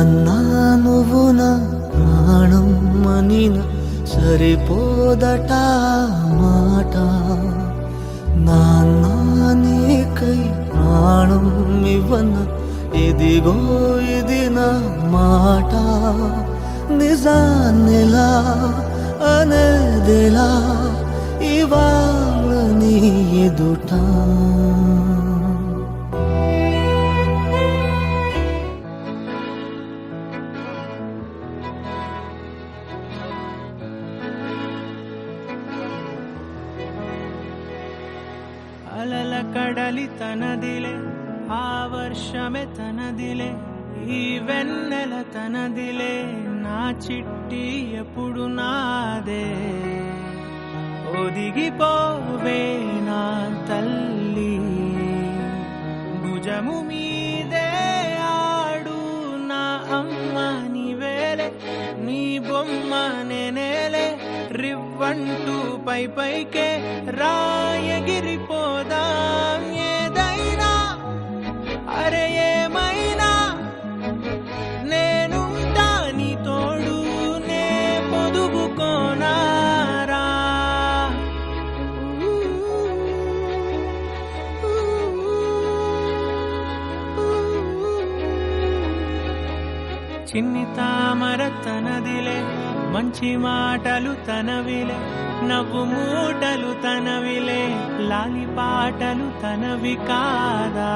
నాన్నా నువ్వు నా ప్రాణం అనిన సరిపోదట మాట. నాన్నా నీకై ప్రాణం ఇవ్వన ఇదిగో ఇది నా మాట. నిజాన్నిలా అనేదిలా ఇవాళ నీ ఎదుట. అలల కడలి తనదిలే, ఆ వర్షమే తనదిలే, ఈ వెన్నెల తనదిలే, నా చిట్టి ఎప్పుడు నాదే. ఒదిగిపోవే నా తల్లి, భుజము మీదే ఆడు నా అమ్మ నీవేలే, నీ బొమ్మ నేనేలే, రివ్వంటూ పై పైకే రాయగిరిపోదాం ఏదైనా. అరే ఏమైనా నేనుంటా నీ తోడు, నే పొదుగుకోనారా. చిన్ని తామర తనదిలే, మంచి మాటలు తనవిలే, నవ్వు మూటలు తనవిలే, లాలి పాటలు తనవి కాదా.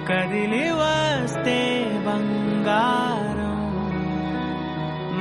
కదిలి వస్తే బంగారం,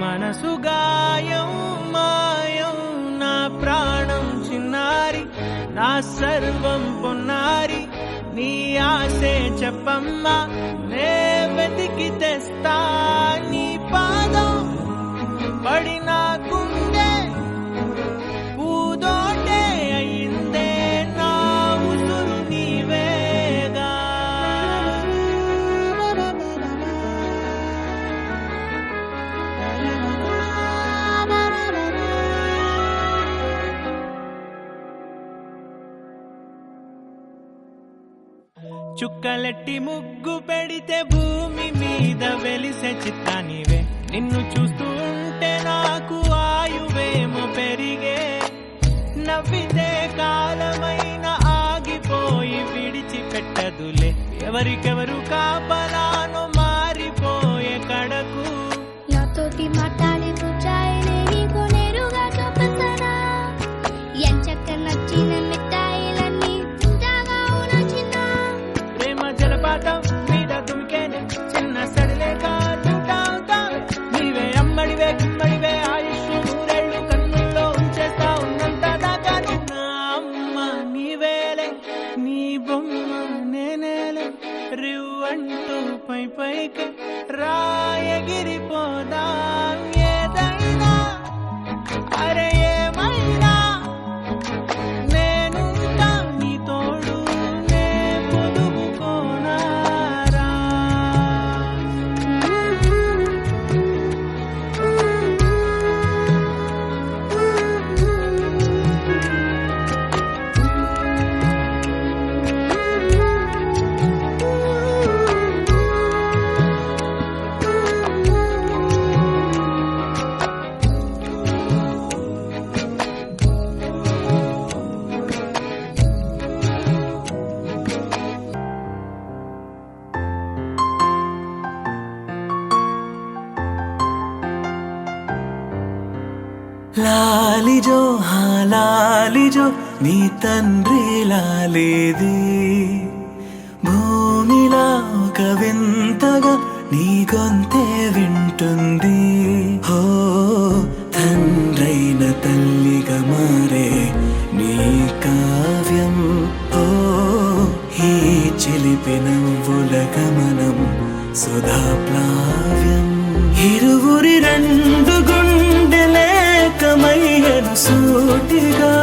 మనసు గాయం మాయం, నా ప్రాణం చిన్నారి, నా సర్వం పొన్నారి. నీ ఆశే చెప్పమ్మా, నే వెతికి తెస్తా నీ పాదం. పడి నాకుందే పూదోటే అయిందే, నా ఉసురు నీవేగా. చుక్కలెట్టి ముగ్గు పెడితే భూమి మీద వెలిసే చిత్తానివే, నిన్ను చూస్తూ ఉంటే నాకు ఆయువేమో పెరిగే. నవ్వితే కాలమైన ఆగిపోయి విడిచిపెట్టదులే, ఎవరికెవరు కాపలానో మారిపోయే కడకు. నాతోటి మాట్లాడి ముచ్చాయిలే నీకు నేరుగా చూపిస్తానా, ఎంచక్క నచ్చిన మిఠాయిలన్నీ తింటాగా నచ్చిన. ప్రేమ జలపాతం మీద దుమికేనే చిన్న సడిలేక నీవే అమ్మడివే గిమ్మడివే, ఆయుష్ నూరేళ్ళు కన్నుల్లో ఉంచేస్తా ఉన్నంత దాకా. నా అమ్మ నీవేలే, నీ బొమ్మ నేనేలే, రివ్వంటూ పై పైకి రాయగిరిపోదాం ఏదైనా. అరే ఏమైనా నేనుంటా నీ తోడు, నే పొదుగుకోనారా. లాలిజో హా లాలిజో నీ తండ్రి లాలేది, భూమిలా ఒక వింతగా నీ గొంతే వింటుంది. హో తండ్రైన తల్లిగా మారే నీ కావ్యం, ఓ ఈ చిలిపి నవ్వుల గమనం సుధా ప్లావ్యం. ఇరువురి రెండు గుండెలేకమయ్యను సూటిగా,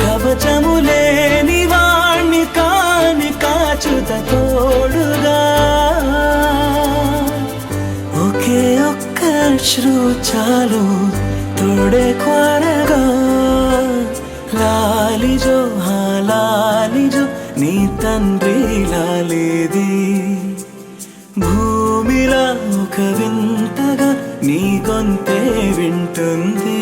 కవచములేని వాణ్ణి కాని కాచుత తోడుగా. ఒకే ఒక్క అశ్రు చాలు తోడే కొరగా. లాలిజో హా లాలిజో నీ తండ్రి లాలేది, భూ భూమిలా ఒక వింతగా నీ గొంతే వింటుంది.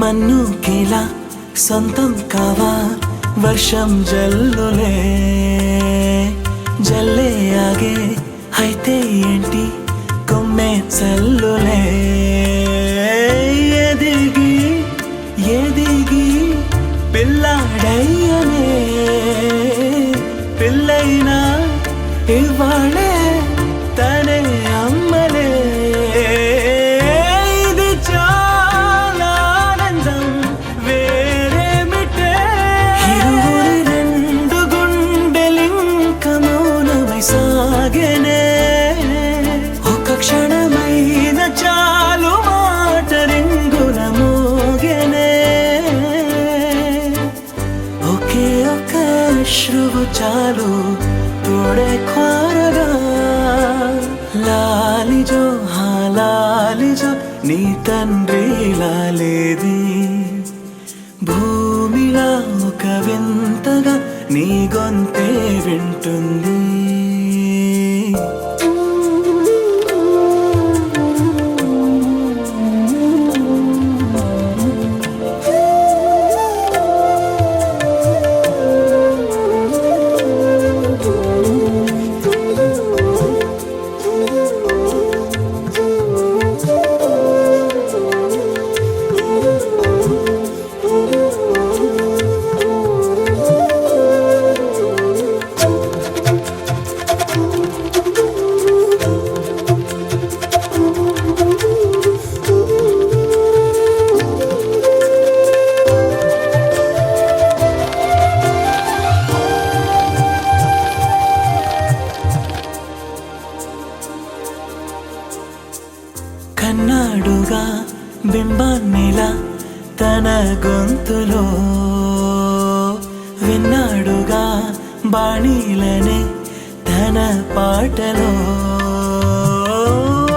మన్నుకిలా సొంతం కావా వర్షం జల్లులే జల్లే ఆగే అయితే ఏంటి కొమ్మే చల్లులే. ఎదిగి ఎదిగి పిల్లాడయ్యనే పిల్లైనా ఇవాళే తనే అమ్మలే. ఒక క్షణమైన చాలు మాట రింగున మోగెనే. ఒకే ఒక అశ్రువు చాలు తోడే క్వారగా. లాలిజో లాలిజో నీ తండ్రి లాలేది. భూమిలా ఒక వింతగా నీ గొంతే వింటుంది. కన్నాడుగా బింబాన్నిలా తన గొంతులో విన్నాడుగా బాణీలనే తన పాటలో.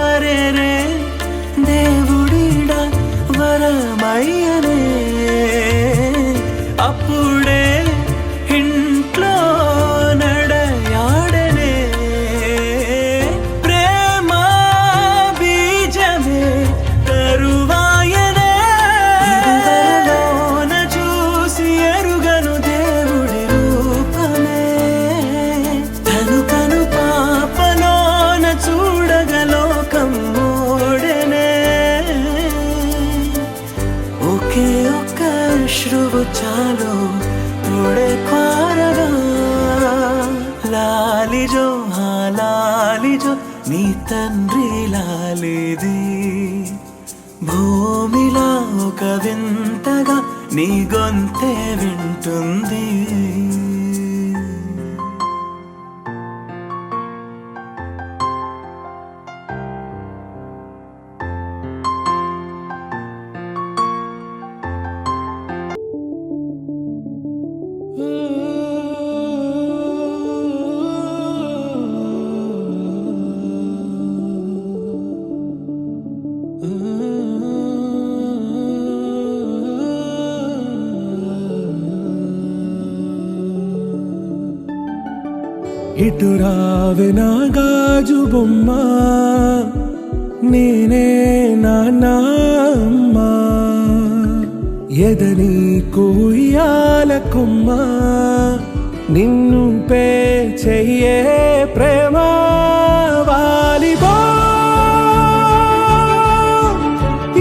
అరేరే దేవుడిడా వరమయ్యనే అప్పుడే ఇంట్లో నడయాడనే. అశ్రువు చాలు తోడే క్వారగా. లాలిజో లాలిజో నీ తండ్రి లాలేది. భూమిలా ఒక వింతగా నీ గొంతే వింటుంది. ఇటు రావే నా గాజు బొమ్మ నేనే నాన్నమ్మ ఎదని కుయ్యాల కొమ్మ నిన్ను పే చెయ్యే ప్రేమ వాలిబా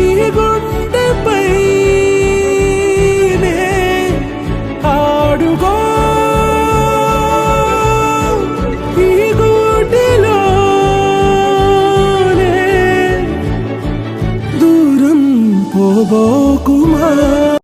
ఈ గుండెపై ఆడుగో ఈ గుడిలో అమ్మా.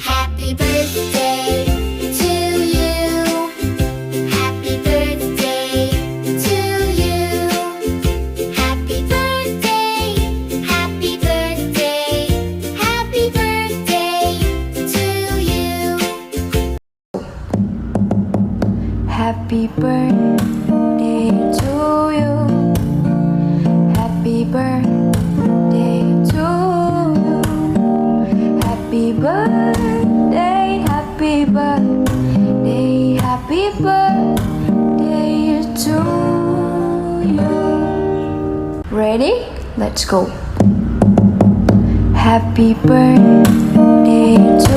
Happy birthday to you. Happy birthday to you. Happy birthday, happy birthday, happy birthday to you. Happy birthday to you. Happy birthday to you. Happy birthday, happy birthday, happy birthday to you. Ready? Let's go. Happy birthday to